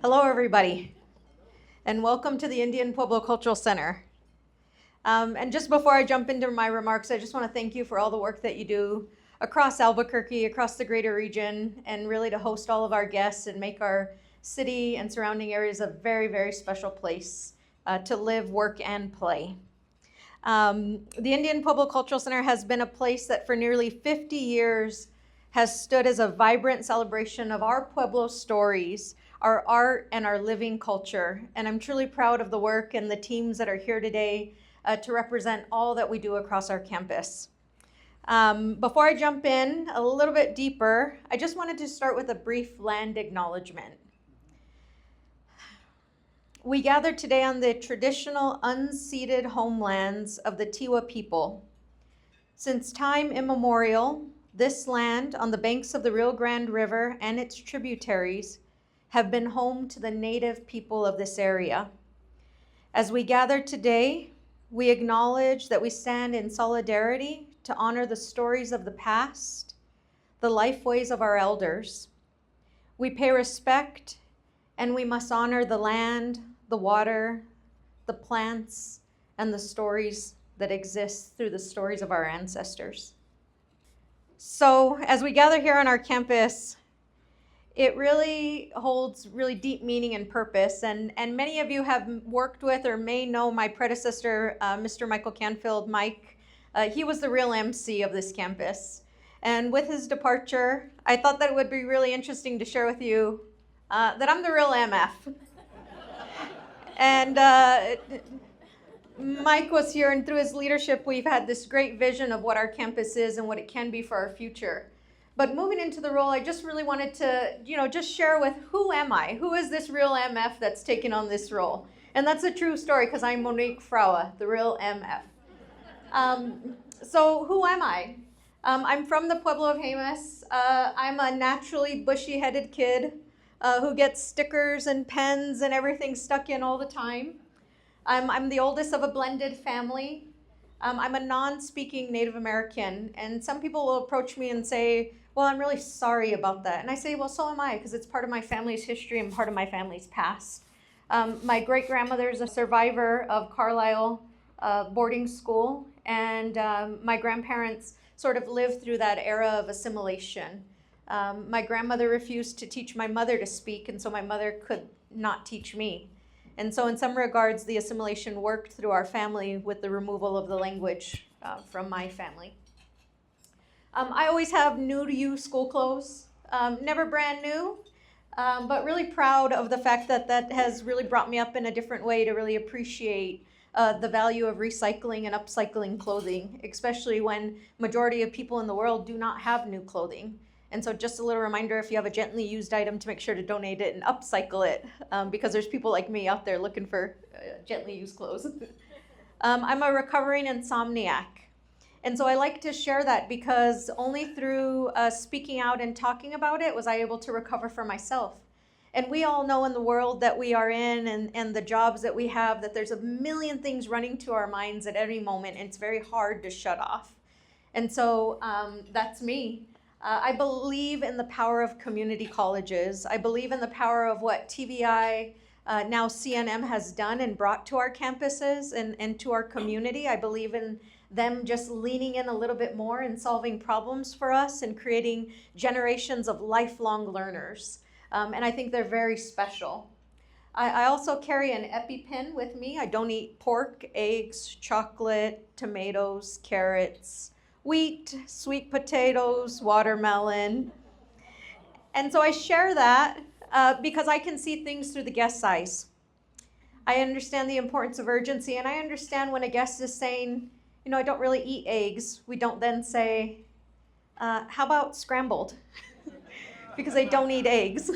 Hello, everybody, and welcome to the Indian Pueblo Cultural Center. And just before I jump into my remarks, I just want to thank you for all the work that you do across Albuquerque, across the greater region, and really to host all of our guests and make our city and surrounding areas a very, very special place to live, work, and play. The Indian Pueblo Cultural Center has been a place that for nearly 50 years has stood as a vibrant celebration of our Pueblo stories, our art, and our living culture. And I'm truly proud of the work and the teams that are here today to represent all that we do across our campus. Before I jump in a little bit deeper, I just wanted to start with a brief land acknowledgement. We gather today on the traditional unceded homelands of the Tiwa people. Since time immemorial, this land on the banks of the Rio Grande River and its tributaries have been home to the native people of this area. As we gather today, we acknowledge that we stand in solidarity to honor the stories of the past, the lifeways of our elders. We pay respect, and we must honor the land, the water, the plants, and the stories that exist through the stories of our ancestors. So as we gather here on our campus, it really holds really deep meaning and purpose. And many of you have worked with or may know my predecessor, Mr. Michael Canfield, Mike. He was the real MC of this campus. And with his departure, I thought that it would be really interesting to share with you that I'm the real MF. And Mike was here, and through his leadership, we've had this great vision of what our campus is and what it can be for our future. But moving into the role, I just really wanted to, just share with who am I? Who is this real MF that's taken on this role? And that's a true story because I'm Monique Fragua, the real MF. So who am I? I'm from the Pueblo of Jemez. I'm a naturally bushy-headed kid who gets stickers and pens and everything stuck in all the time. I'm the oldest of a blended family. I'm a non-speaking Native American, and some people will approach me and say, well, I'm really sorry about that. And I say, well, so am I, because it's part of my family's history and part of my family's past. My great-grandmother is a survivor of Carlisle boarding school, and my grandparents sort of lived through that era of assimilation. My grandmother refused to teach my mother to speak, and so my mother could not teach me. And so in some regards, the assimilation worked through our family with the removal of the language from my family. I always have new to you school clothes, never brand new, but really proud of the fact that that has really brought me up in a different way to really appreciate the value of recycling and upcycling clothing, especially when majority of people in the world do not have new clothing. And so just a little reminder, if you have a gently used item, to make sure to donate it and upcycle it, because there's people like me out there looking for gently used clothes. I'm a recovering insomniac. And so I like to share that because only through speaking out and talking about it was I able to recover for myself. And we all know in the world that we are in and the jobs that we have that there's a million things running to our minds at any moment, and it's very hard to shut off. And so that's me. I believe in the power of community colleges. I believe in the power of what TVI, now CNM, has done and brought to our campuses and to our community. I believe in them just leaning in a little bit more and solving problems for us and creating generations of lifelong learners. And I think they're very special. I also carry an EpiPen with me. I don't eat pork, eggs, chocolate, tomatoes, carrots, wheat, sweet potatoes, watermelon. And so I share that because I can see things through the guest's eyes. I understand the importance of urgency, and I understand when a guest is saying, I don't really eat eggs, we don't then say, how about scrambled? Because they don't eat eggs.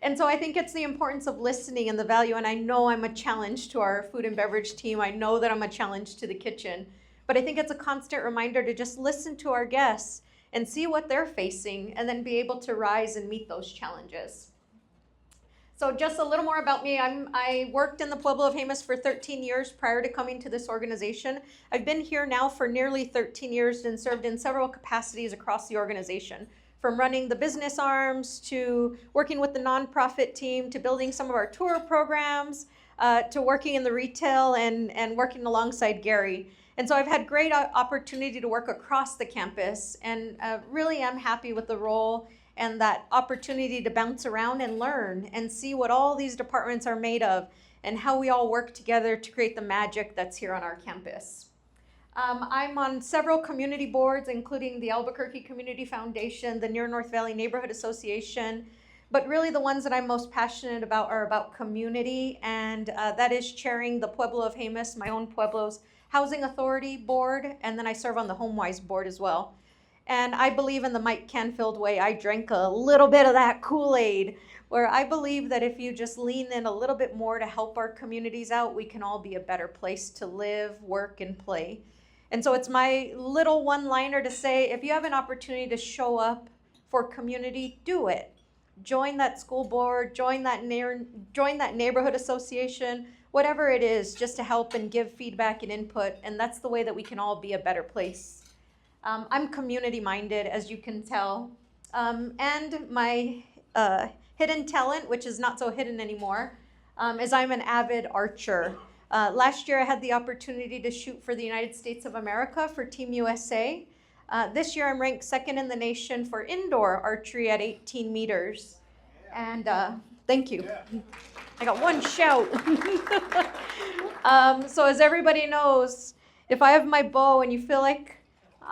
And so I think it's the importance of listening and the value, and I know I'm a challenge to our food and beverage team. I know that I'm a challenge to the kitchen. But I think it's a constant reminder to just listen to our guests and see what they're facing and then be able to rise and meet those challenges. So just a little more about me. I worked in the Pueblo of Jemez for 13 years prior to coming to this organization. I've been here now for nearly 13 years and served in several capacities across the organization, from running the business arms to working with the nonprofit team to building some of our tour programs to working in the retail and working alongside Gary. And so I've had great opportunity to work across the campus and really am happy with the role and that opportunity to bounce around and learn and see what all these departments are made of and how we all work together to create the magic that's here on our campus. I'm on several community boards, including the Albuquerque Community Foundation, the Near North Valley Neighborhood Association, but really the ones that I'm most passionate about are about community, and that is chairing the Pueblo of Jemez, my own Pueblo's Housing Authority Board, and then I serve on the HomeWise Board as well. And I believe in the Mike Canfield way. I drank a little bit of that Kool-Aid, where I believe that if you just lean in a little bit more to help our communities out, we can all be a better place to live, work, and play. And so it's my little one-liner to say, if you have an opportunity to show up for community, do it. Join that school board, join that neighborhood association, whatever it is, just to help and give feedback and input. And that's the way that we can all be a better place. I'm community-minded, as you can tell. And my hidden talent, which is not so hidden anymore, is I'm an avid archer. Last year I had the opportunity to shoot for the United States of America for Team USA. This year I'm ranked second in the nation for indoor archery at 18 meters. And thank you. I got one shout. So as everybody knows, if I have my bow and you feel like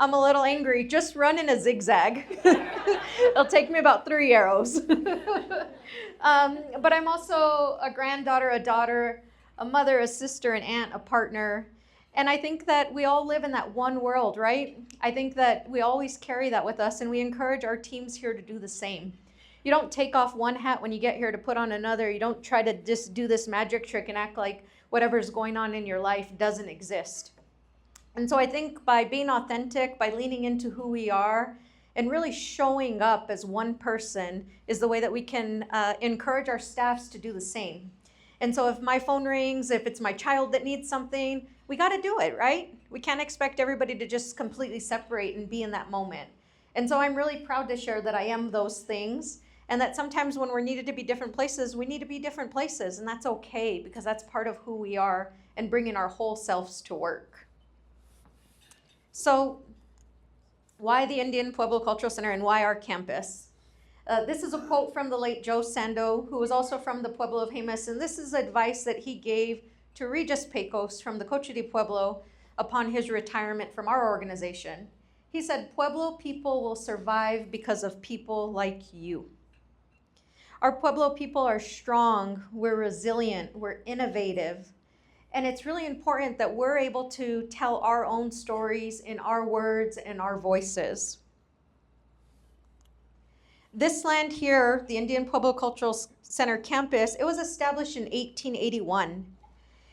I'm a little angry, just run in a zigzag. It'll take me about 3 arrows. But I'm also a granddaughter, a daughter, a mother, a sister, an aunt, a partner. And I think that we all live in that one world, right? I think that we always carry that with us, and we encourage our teams here to do the same. You don't take off one hat when you get here to put on another. You don't try to just do this magic trick and act like whatever's going on in your life doesn't exist. And so I think by being authentic, by leaning into who we are, and really showing up as one person is the way that we can encourage our staffs to do the same. And so if my phone rings, if it's my child that needs something, we got to do it, right? We can't expect everybody to just completely separate and be in that moment. And so I'm really proud to share that I am those things, and that sometimes when we're needed to be different places, we need to be different places, and that's okay because that's part of who we are and bringing our whole selves to work. So why the Indian Pueblo Cultural Center and why our campus? This is a quote from the late Joe Sando, who was also from the Pueblo of Jemez, and this is advice that he gave to Regis Pecos from the Coche de Pueblo upon his retirement from our organization. He said, "Pueblo people will survive because of people like you." Our Pueblo people are strong, we're resilient, we're innovative, and it's really important that we're able to tell our own stories in our words and our voices. This land here, the Indian Pueblo Cultural Center campus, it was established in 1881.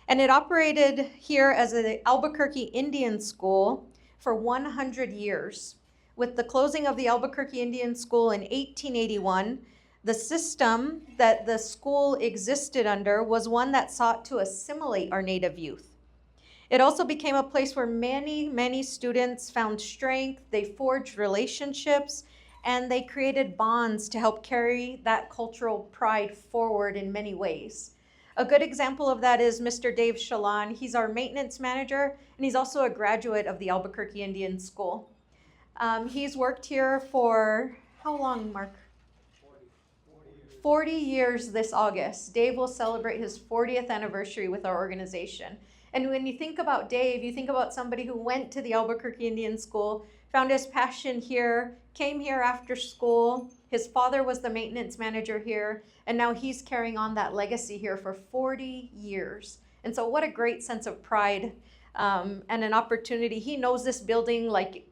And it operated here as an Albuquerque Indian school for 100 years. With the closing of the Albuquerque Indian School in 1881, the system that the school existed under was one that sought to assimilate our Native youth. It also became a place where many, many students found strength, they forged relationships, and they created bonds to help carry that cultural pride forward in many ways. A good example of that is Mr. Dave Shalon. He's our maintenance manager, and he's also a graduate of the Albuquerque Indian School. He's worked here for how long, Mark? 40 years this August. Dave will celebrate his 40th anniversary with our organization. And when you think about Dave, you think about somebody who went to the Albuquerque Indian School, found his passion here, came here after school. His father was the maintenance manager here, and now he's carrying on that legacy here for 40 years. And so what a great sense of pride and an opportunity. He knows this building like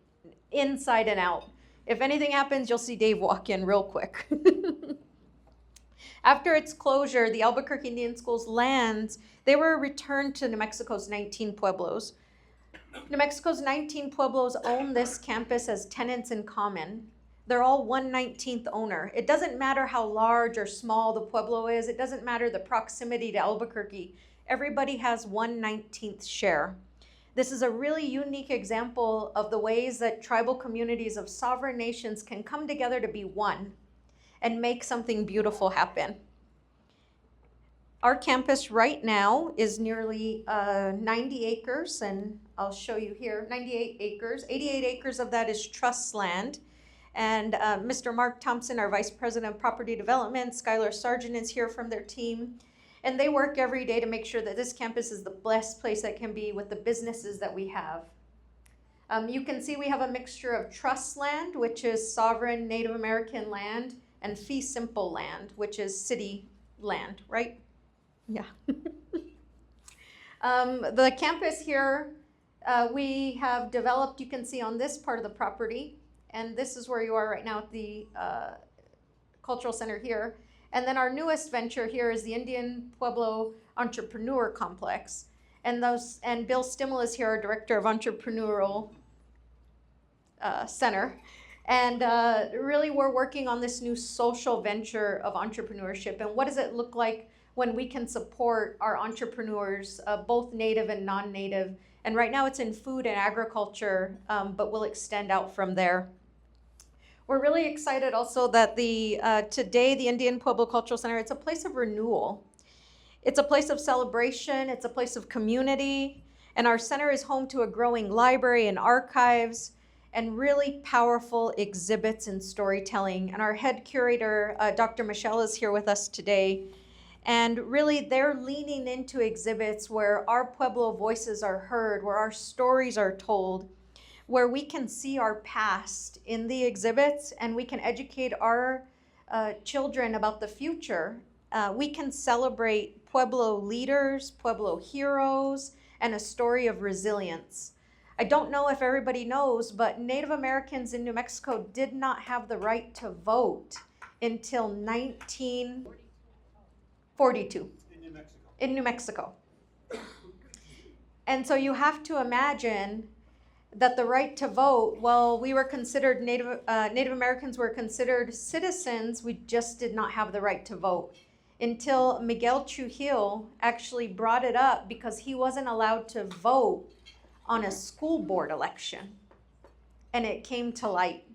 inside and out. If anything happens, you'll see Dave walk in real quick. After its closure, the Albuquerque Indian School's lands, they were returned to New Mexico's 19 pueblos. New Mexico's 19 pueblos own this campus as tenants in common. They're all 1/19th owner. It doesn't matter how large or small the pueblo is. It doesn't matter the proximity to Albuquerque. Everybody has 1/19th share. This is a really unique example of the ways that tribal communities of sovereign nations can come together to be one and make something beautiful happen. Our campus right now is nearly 90 acres, and I'll show you here, 98 acres. 88 acres of that is trust land. And Mr. Mark Thompson, our Vice President of Property Development, Skylar Sargent is here from their team. And they work every day to make sure that this campus is the best place that can be with the businesses that we have. You can see we have a mixture of trust land, which is sovereign Native American land, and fee simple land, which is city land, right? Yeah. The campus here, we have developed, you can see on this part of the property, and this is where you are right now at the Cultural Center here. And then our newest venture here is the Indian Pueblo Entrepreneur Complex. And Bill Stimmel is here, our Director of Entrepreneurial Center. And really we're working on this new social venture of entrepreneurship. And what does it look like when we can support our entrepreneurs, both native and non-native? And right now it's in food and agriculture, but we'll extend out from there. We're really excited also that today the Indian Pueblo Cultural Center, it's a place of renewal. It's a place of celebration, it's a place of community, and our center is home to a growing library and archives and really powerful exhibits and storytelling. And our head curator, Dr. Michelle, is here with us today. And really they're leaning into exhibits where our Pueblo voices are heard, where our stories are told, where we can see our past in the exhibits and we can educate our children about the future. We can celebrate Pueblo leaders, Pueblo heroes, and a story of resilience. I don't know if everybody knows, but Native Americans in New Mexico did not have the right to vote until 1942 in New Mexico. And so you have to imagine that the right to vote, well, we were considered Native Americans were considered citizens, we just did not have the right to vote until Miguel Trujillo actually brought it up because he wasn't allowed to vote on a school board election, and it came to light.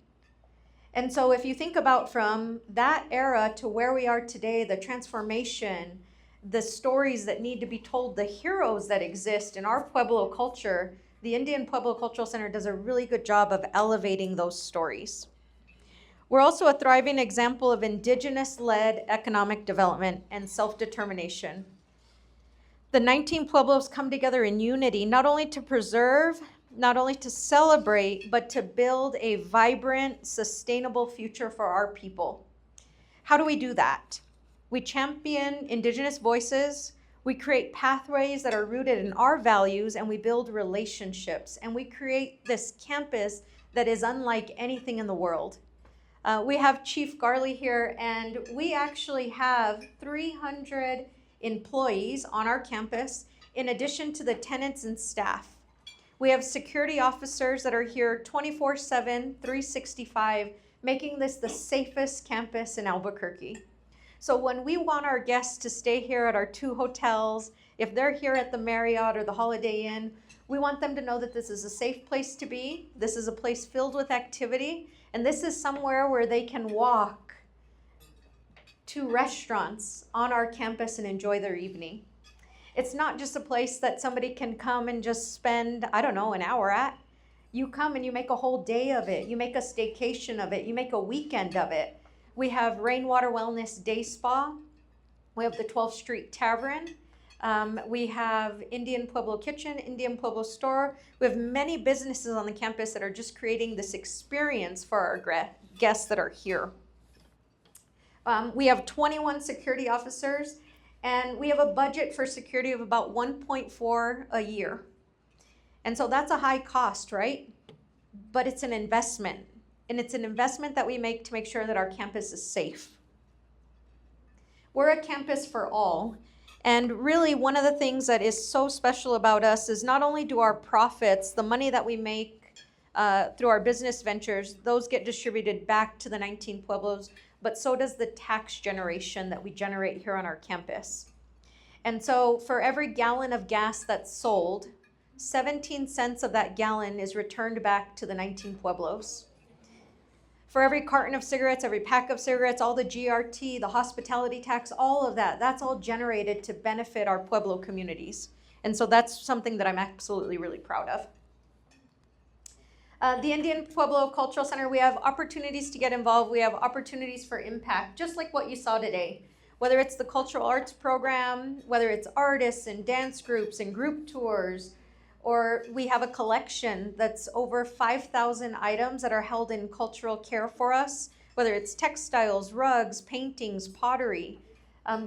And so if you think about from that era to where we are today, the transformation, the stories that need to be told, the heroes that exist in our Pueblo culture, the Indian Pueblo Cultural Center does a really good job of elevating those stories. We're also a thriving example of indigenous-led economic development and self-determination. The 19 Pueblos come together in unity, not only to preserve, not only to celebrate, but to build a vibrant, sustainable future for our people. How do we do that? We champion indigenous voices, we create pathways that are rooted in our values, and we build relationships, and we create this campus that is unlike anything in the world. We have Chief Garley here, and we actually have 300 employees on our campus, in addition to the tenants and staff. We have security officers that are here 24/7, 365, making this the safest campus in Albuquerque. So when we want our guests to stay here at our 2 hotels, if they're here at the Marriott or the Holiday Inn, We want them to know that this is a safe place to be. This is a place filled with activity. And this is somewhere where they can walk to restaurants on our campus and enjoy their evening. It's not just a place that somebody can come and just spend, I don't know, an hour at. You come and you make a whole day of it. You make a staycation of it. You make a weekend of it. We have Rainwater Wellness Day Spa. We have the 12th Street Tavern. We have Indian Pueblo Kitchen, Indian Pueblo Store. We have many businesses on the campus that are just creating this experience for our guests that are here. We have 21 security officers, and we have a budget for security of about 1.4 a year. And so that's a high cost, right? But it's an investment. And it's an investment that we make to make sure that our campus is safe. We're a campus for all. And really, one of the things that is so special about us is not only do our profits, the money that we make through our business ventures, those get distributed back to the 19 Pueblos, but so does the tax generation that we generate here on our campus. And so for every gallon of gas that's sold, 17 cents of that gallon is returned back to the 19 Pueblos. For every carton of cigarettes, every pack of cigarettes, all the GRT, the hospitality tax, all of that, that's all generated to benefit our Pueblo communities. And so that's something that I'm absolutely really proud of. The Indian Pueblo Cultural Center, we have opportunities to get involved. We have opportunities for impact, just like what you saw today. Whether it's the cultural arts program, whether it's artists and dance groups and group tours, or we have a collection that's over 5,000 items that are held in cultural care for us, whether it's textiles, rugs, paintings, pottery.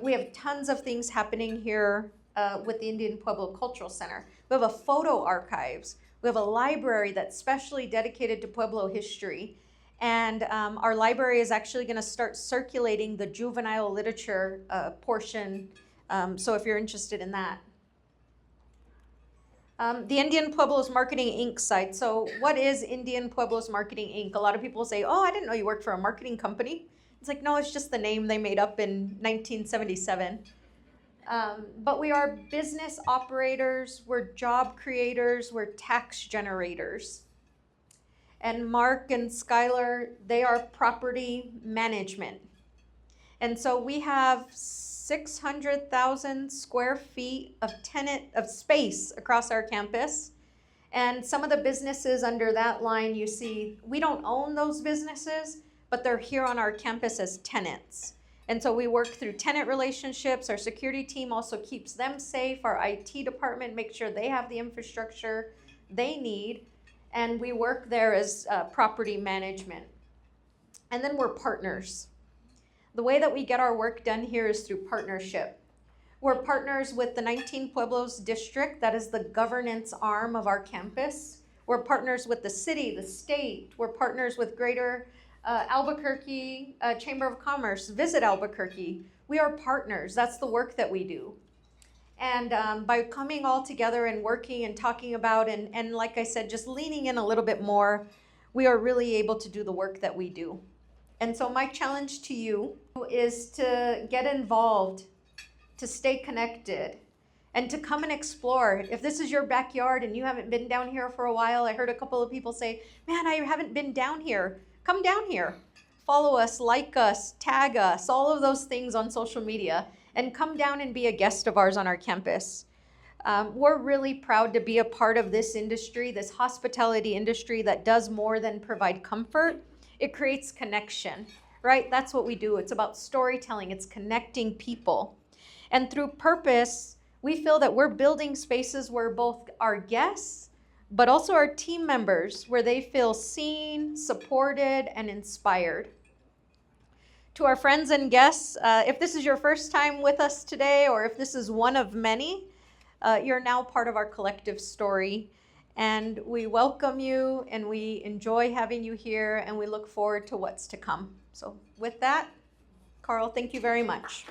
We have tons of things happening here with the Indian Pueblo Cultural Center. We have a photo archives. We have a library that's specially dedicated to Pueblo history. And our library is actually going to start circulating the juvenile literature portion, so if you're interested in that. The Indian Pueblos Marketing Inc. site. So what is Indian Pueblos Marketing Inc.? A lot of people say, oh, I didn't know you worked for a marketing company. It's like, no, it's just the name they made up in 1977. But we are business operators, we're job creators, we're tax generators. And Mark and Skylar, they are property management. And so we have 600,000 square feet of space across our campus. And some of the businesses under that line, you see, we don't own those businesses, but they're here on our campus as tenants. And so we work through tenant relationships. Our security team also keeps them safe. Our IT department makes sure they have the infrastructure they need. And we work there as property management. And then we're partners. The way that we get our work done here is through partnership. We're partners with the 19 Pueblos District, that is the governance arm of our campus. We're partners with the city, the state. We're partners with Greater Albuquerque Chamber of Commerce, Visit Albuquerque. We are partners. That's the work that we do. And by coming all together and working and talking about and like I said, just leaning in a little bit more, we are really able to do the work that we do. And so my challenge to you is to get involved, to stay connected, and to come and explore. If this is your backyard and you haven't been down here for a while, I heard a couple of people say, man, I haven't been down here. Come down here. Follow us, like us, tag us, all of those things on social media, and come down and be a guest of ours on our campus. We're really proud to be a part of this industry, this hospitality industry that does more than provide comfort. It creates connection, right? That's what we do. It's about storytelling. It's connecting people. And through purpose, we feel that we're building spaces where both our guests, but also our team members, where they feel seen, supported, and inspired. To our friends and guests, if this is your first time with us today, or if this is one of many, you're now part of our collective story. And we welcome you, and we enjoy having you here, and we look forward to what's to come. So with that, Carl, thank you very much.